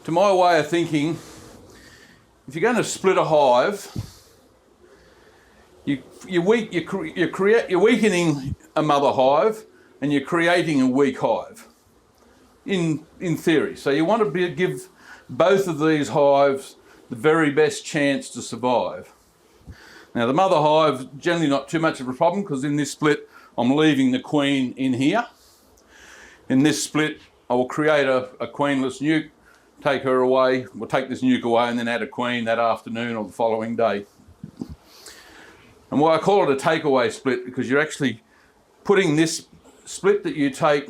to my way of thinking, if you're going to split a hive, you're weakening a mother hive and you're creating a weak hive, in theory. So you want to give both of these hives the very best chance to survive. Now the mother hive, generally not too much of a problem, because in this split I'm leaving the queen in here. In this split I will create a queenless nuke, take her away, we'll take this nuke away and then add a queen that afternoon or the following day. And why I call it a takeaway split, because you're actually putting this split that you take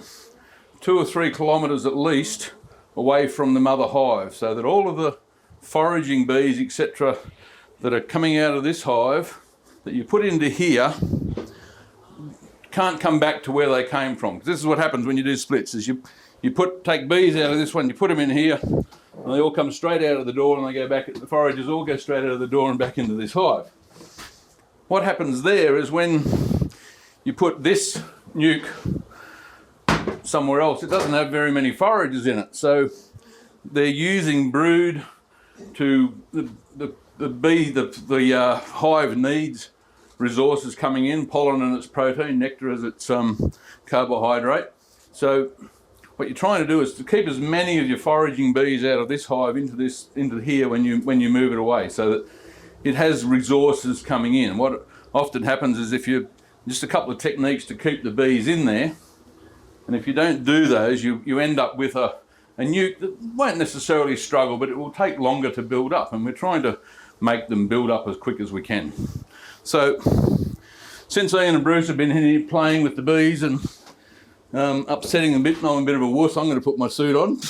2 or 3 kilometres at least away from the mother hive, so that all of the foraging bees, etc., that are coming out of this hive that you put into here can't come back to where they came from. This is what happens when you do splits, is you take bees out of this one, you put them in here, and they all come straight out of the door and they go back, the foragers all go straight out of the door and back into this hive. What happens there is when you put this nuke somewhere else, it doesn't have very many foragers in it, so they're using brood to the hive needs resources coming in, pollen and its protein, nectar as its carbohydrate. So what you're trying to do is to keep as many of your foraging bees out of this hive into here when you move it away, so that it has resources coming in. What often happens is if you just a couple of techniques to keep the bees in there, and if you don't do those, you end up with a nuke that won't necessarily struggle, but it will take longer to build up, and we're trying to make them build up as quick as we can. So since Ian and Bruce have been here playing with the bees and upsetting them a bit, and I'm a bit of a wuss, I'm going to put my suit on.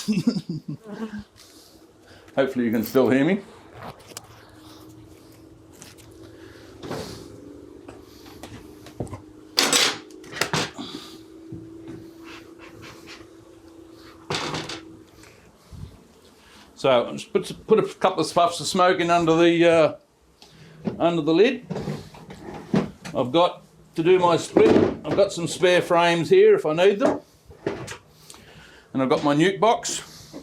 Hopefully you can still hear me. So just put a couple of puffs of smoke in under the lid. I've got, to do my split, I've got some spare frames here if I need them. And I've got my nuke box.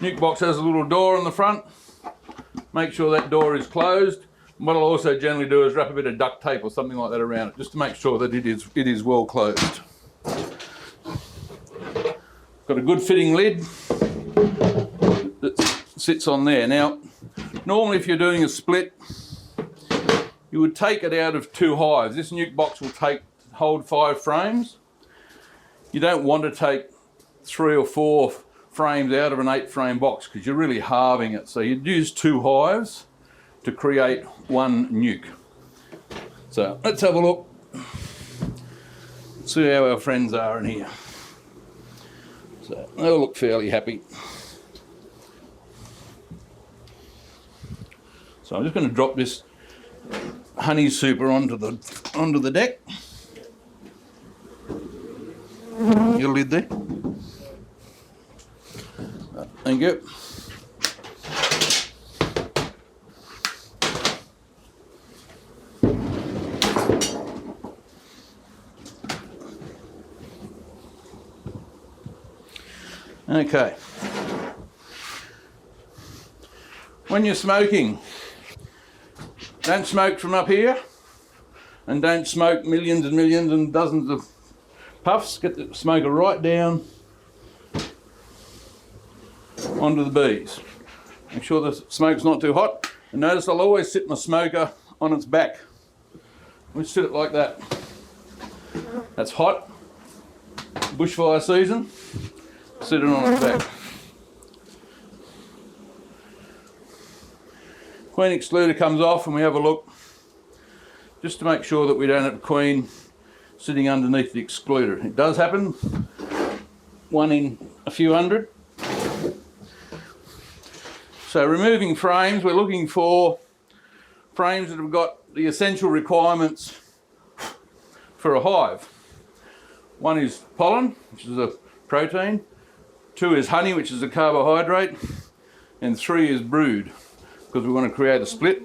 Nuke box has a little door on the front. Make sure that door is closed. And what I'll also generally do is wrap a bit of duct tape or something like that around it, just to make sure that it is well closed. Got a good fitting lid that sits on there. Now, normally if you're doing a split, you would take it out of 2 hives. This nuke box will hold 5 frames. You don't want to take 3 or 4 frames out of an 8-frame box, because you're really halving it. So you'd use 2 hives to create 1 nuke. So let's have a look, see how our friends are in here. So they all look fairly happy. So I'm just going to drop this honey super onto the deck. Your lid there. Thank you. Okay. When you're smoking, don't smoke from up here, and don't smoke millions and millions and dozens of puffs. Get the smoker right down onto the bees. Make sure the smoke's not too hot. And notice I'll always sit my smoker on its back. We sit it like that. That's hot. Bushfire season. Sit it on its back. Queen excluder comes off and we have a look, just to make sure that we don't have a queen sitting underneath the excluder. It does happen, 1 in a few hundred. So removing frames, we're looking for frames that have got the essential requirements for a hive. 1 is pollen, which is a protein, 2 is honey, which is a carbohydrate, and 3 is brood, because we want to create a split.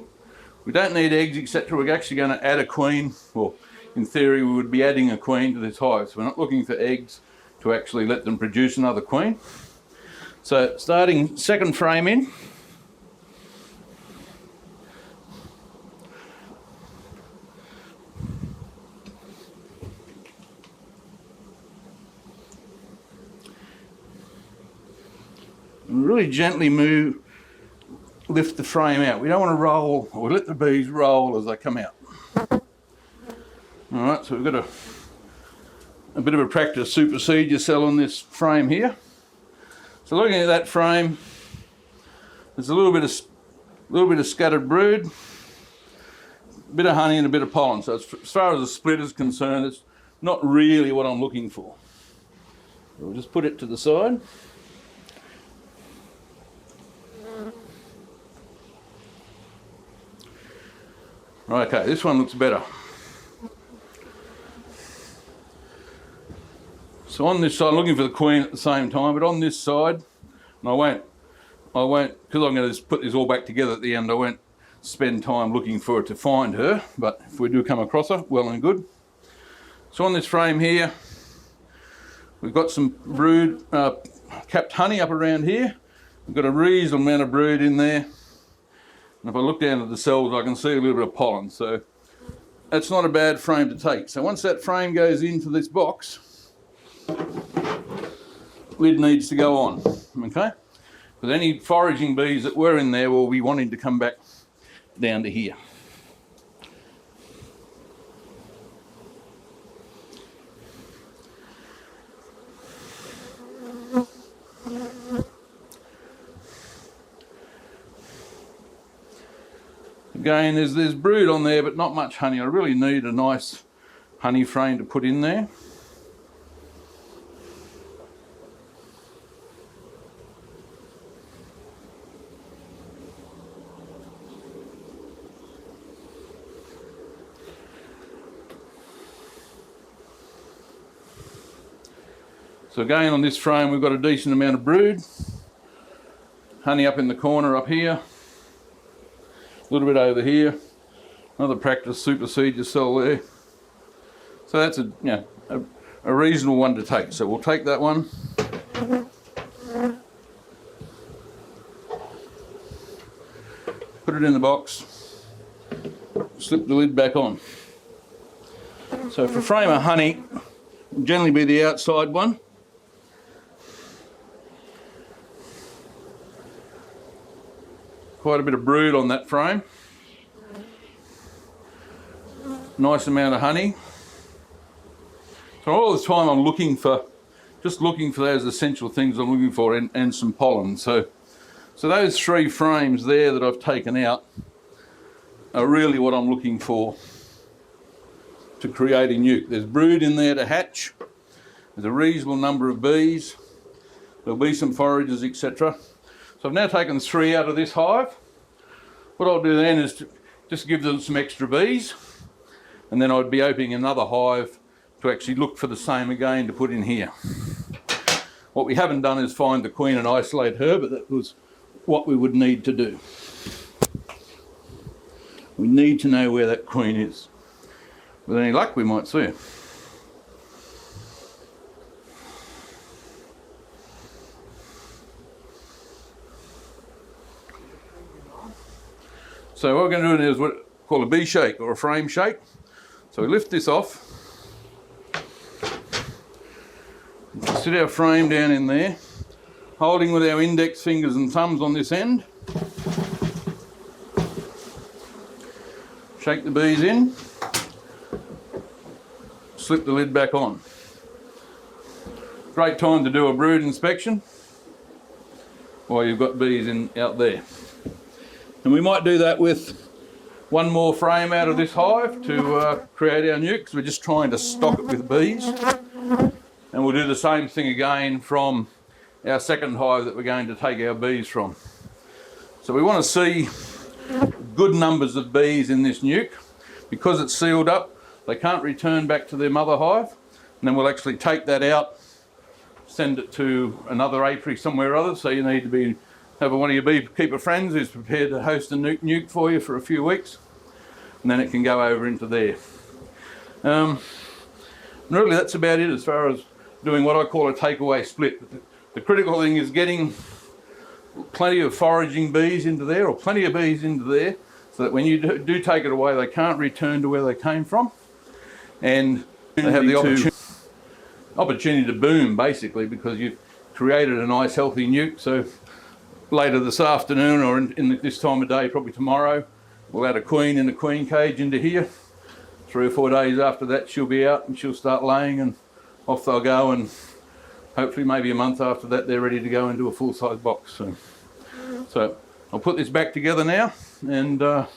We don't need eggs, etc. We're actually going to add a queen. Well, in theory, we would be adding a queen to this hive. So we're not looking for eggs to actually let them produce another queen. So starting second frame in. And really gently lift the frame out. We don't want to roll, or let the bees roll as they come out. All right, so we've got a bit of a practice supersedure cell on this frame here. So looking at that frame, there's a little bit of scattered brood, a bit of honey and a bit of pollen. So as far as the split is concerned, it's not really what I'm looking for. So we'll just put it to the side. Okay, this one looks better. So on this side, I'm looking for the queen at the same time, but on this side, and I won't, because I'm going to put this all back together at the end, I won't spend time looking for it to find her, but if we do come across her, well and good. So on this frame here, we've got some brood, capped honey up around here. We've got a reasonable amount of brood in there. And if I look down at the cells, I can see a little bit of pollen. So that's not a bad frame to take. So once that frame goes into this box, lid needs to go on, okay? Because any foraging bees that were in there will be wanting to come back down to here. Again, there's brood on there, but not much honey. I really need a nice honey frame to put in there. So again, on this frame, we've got a decent amount of brood. Honey up in the corner up here. A little bit over here, another practice supersedure cell there. So that's a reasonable one to take. So we'll take that one. Put it in the box, slip the lid back on. So for a frame of honey, it'll generally be the outside one. Quite a bit of brood on that frame. Nice amount of honey. So all the time I'm just looking for those essential things I'm looking for, and some pollen. So those three frames there that I've taken out are really what I'm looking for to create a nuke. There's brood in there to hatch. There's a reasonable number of bees. There'll be some foragers, etc. So I've now taken 3 out of this hive. What I'll do then is just give them some extra bees, and then I'd be opening another hive to actually look for the same again to put in here. What we haven't done is find the queen and isolate her, but that was what we would need to do. We need to know where that queen is. With any luck, we might see her. So what we're going to do is what we call a bee shake or a frame shake. So we lift this off, sit our frame down in there, holding with our index fingers and thumbs on this end. Shake the bees in, slip the lid back on. Great time to do a brood inspection while you've got bees out there. And we might do that with one more frame out of this hive to create our nuke, because we're just trying to stock it with bees. And we'll do the same thing again from our second hive that we're going to take our bees from. So we want to see good numbers of bees in this nuke. Because it's sealed up, they can't return back to their mother hive. And then we'll actually take that out, send it to another apiary somewhere or other. So you need to have one of your beekeeper friends who's prepared to host a nuke for you for a few weeks, and then it can go over into there. Really, that's about it as far as doing what I call a takeaway split. The critical thing is getting plenty of foraging bees into there, or plenty of bees into there, so that when you do take it away, they can't return to where they came from, and they have the opportunity to boom, basically, because you've created a nice healthy nuke. So later this afternoon, or in this time of day, probably tomorrow, we'll add a queen in the queen cage into here. 3 or 4 days after that, she'll be out and she'll start laying, and off they'll go, and hopefully maybe a month after that they're ready to go into a full-size box. So I'll put this back together now, and well,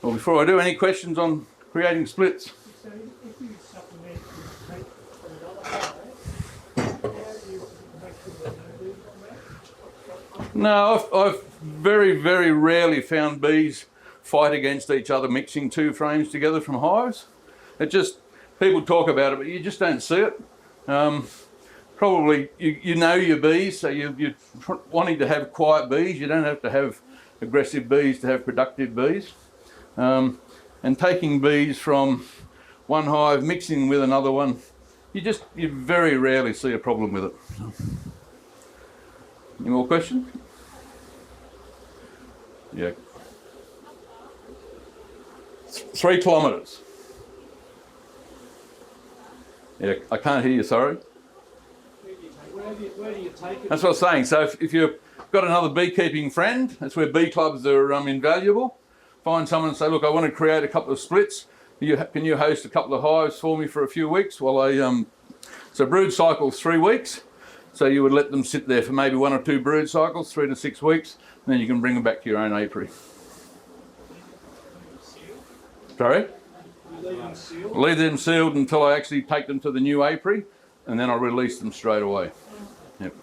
before I do, any questions on creating splits? So if you supplement with take from another hive, how do you make sure there's no bees on that? No, I've very, very rarely found bees fight against each other mixing 2 frames together from hives. It just, people talk about it, but you just don't see it. Probably you know your bees, so you're wanting to have quiet bees. You don't have to have aggressive bees to have productive bees. And taking bees from one hive, mixing with another one, you very rarely see a problem with it. Any more questions? Yeah. 3 kilometres. Yeah, I can't hear you, sorry. Where do you take it? That's what I was saying. So if you've got another beekeeping friend, that's where bee clubs are invaluable. Find someone and say, look, I want to create a couple of splits. Can you host a couple of hives for me for a few weeks while so brood cycle's 3 weeks. So you would let them sit there for maybe 1 or 2 brood cycles, 3 to 6 weeks, and then you can bring them back to your own apiary. Sorry? Leave them sealed until I actually take them to the new apiary, and then I'll release them straight away. Yep.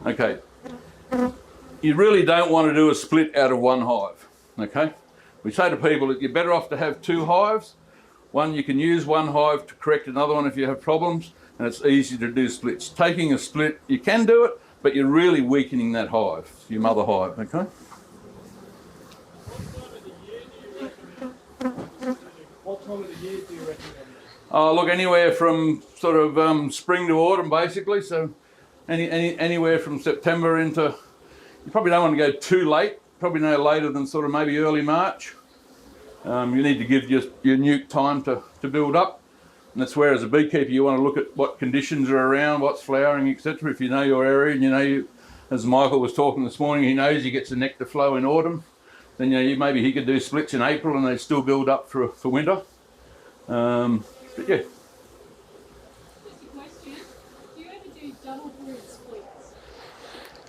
Okay. You really don't want to do a split out of 1 hive, okay? We say to people that you're better off to have 2 hives. One, you can use 1 hive to correct another one if you have problems, and it's easy to do splits. Taking a split, you can do it, but you're really weakening that hive, your mother hive, okay? What time of the year do you recommend? Look, anywhere from sort of spring to autumn, basically. So anywhere from September into, you probably don't want to go too late, probably no later than sort of maybe early March. You need to give your nuke time to build up. And that's where, as a beekeeper, you want to look at what conditions are around, what's flowering, etc. If you know your area, and you know, as Michael was talking this morning, he knows he gets a nectar flow in autumn. Then maybe he could do splits in April and they still build up for winter. But yeah. Just a question. Do you ever do double brood splits?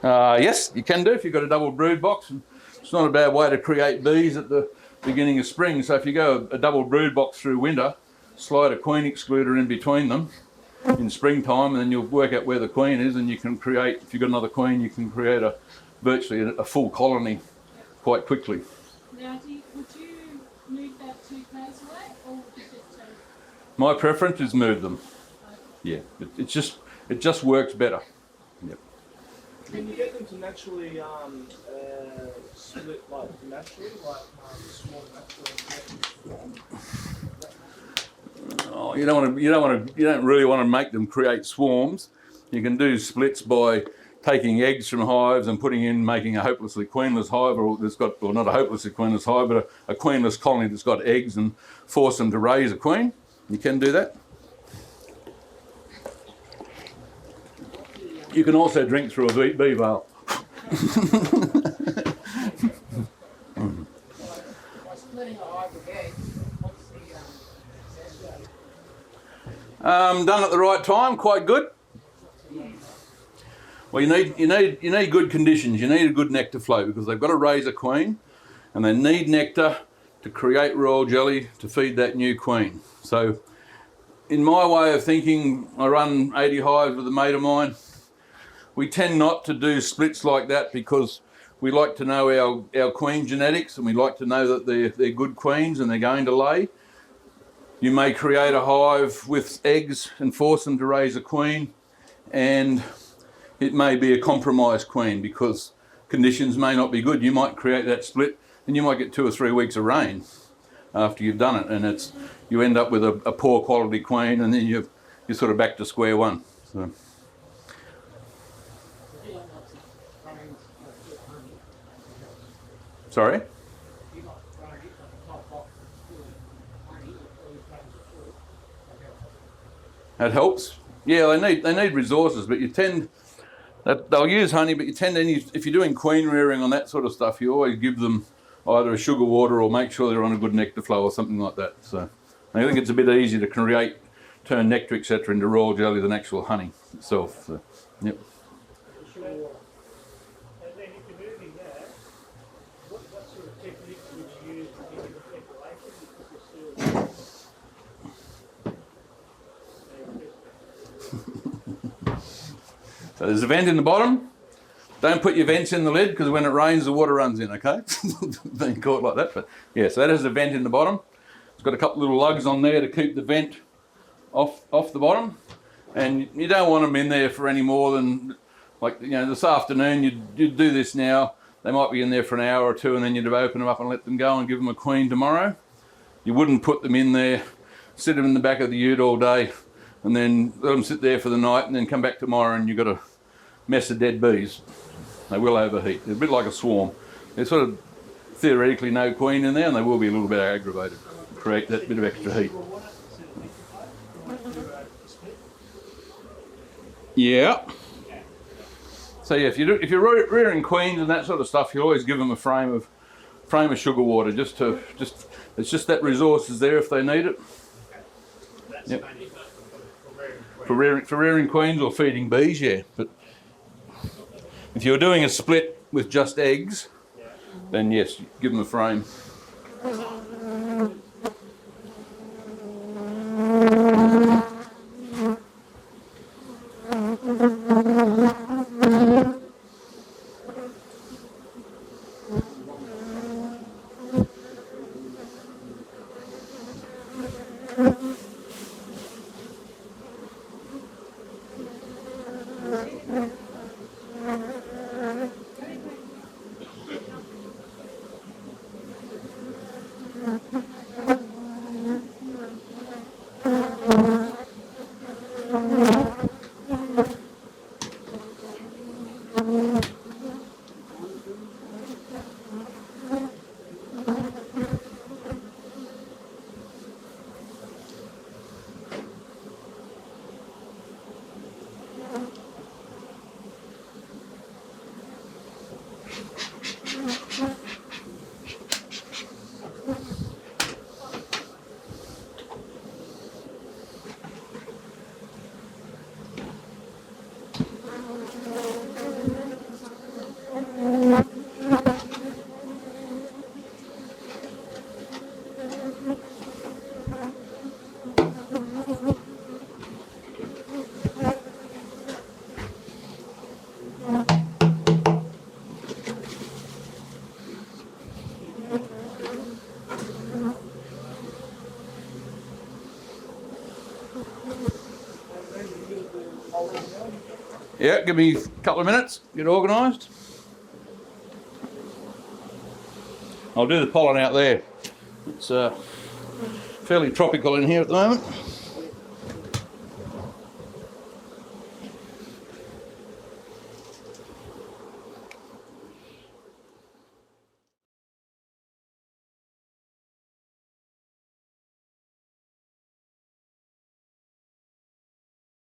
Yes, you can do if you've got a double brood box. And it's not a bad way to create bees at the beginning of spring. So if you go a double brood box through winter, slide a queen excluder in between them in springtime, and then you'll work out where the queen is, and you can create, if you've got another queen, you can create virtually a full colony quite quickly. Now, would you move that 2 k's away, or would you just take? My preference is move them. Yeah, it just works better. Yep. Can you get them to naturally split naturally, small naturally? Oh, you don't really want to make them create swarms. You can do splits by taking eggs from hives and making a hopelessly queenless hive, or not a hopelessly queenless hive, but a queenless colony that's got eggs, and force them to raise a queen. You can do that. You can also drink through a bee veil. Done at the right time, quite good. Well, you need good conditions. You need a good nectar flow, because they've got to raise a queen, and they need nectar to create royal jelly to feed that new queen. So, in my way of thinking, I run 80 hives with a mate of mine. We tend not to do splits like that because we like to know our queen genetics, and we like to know that they're good queens and they're going to lay. You may create a hive with eggs and force them to raise a queen, and it may be a compromised queen because conditions may not be good. You might create that split and you might get 2 or 3 weeks of rain. after you've done it, and you end up with a poor quality queen, and then you're sort of back to square one. So. Sorry? That helps. Yeah, they need resources, but they'll use honey, but you tend to, if you're doing queen rearing on that sort of stuff, you always give them either a sugar water or make sure they're on a good nectar flow or something like that. So I think it's a bit easier to turn nectar, etc., into royal jelly than actual honey itself. So, yep. And then if you're moving that, what sort of techniques would you use to get the ventilation? So there's a vent in the bottom. Don't put your vents in the lid because when it rains the water runs in, okay? Being caught like that, but yeah, so that has a vent in the bottom. It's got a couple little lugs on there to keep the vent off the bottom, and you don't want them in there for any more than, like, you know, this afternoon you'd do this now, they might be in there for an hour or two, and then you'd open them up and let them go and give them a queen tomorrow. You wouldn't put them in there, sit them in the back of the ute all day, and then let them sit there for the night and then come back tomorrow and you've got a mess of dead bees. They will overheat. They're a bit like a swarm. There's sort of theoretically no queen in there, and they will be a little bit aggravated, create that bit of extra heat. Yeah. So yeah, if you're rearing queens and that sort of stuff, you always give them a frame of sugar water, it's just that resource is there if they need it. Yep. For rearing queens or feeding bees, yeah. But if you're doing a split with just eggs, then yes, give them a frame. Yeah, give me a couple of minutes, get organised. I'll do the pollen out there. It's fairly tropical in here at the moment.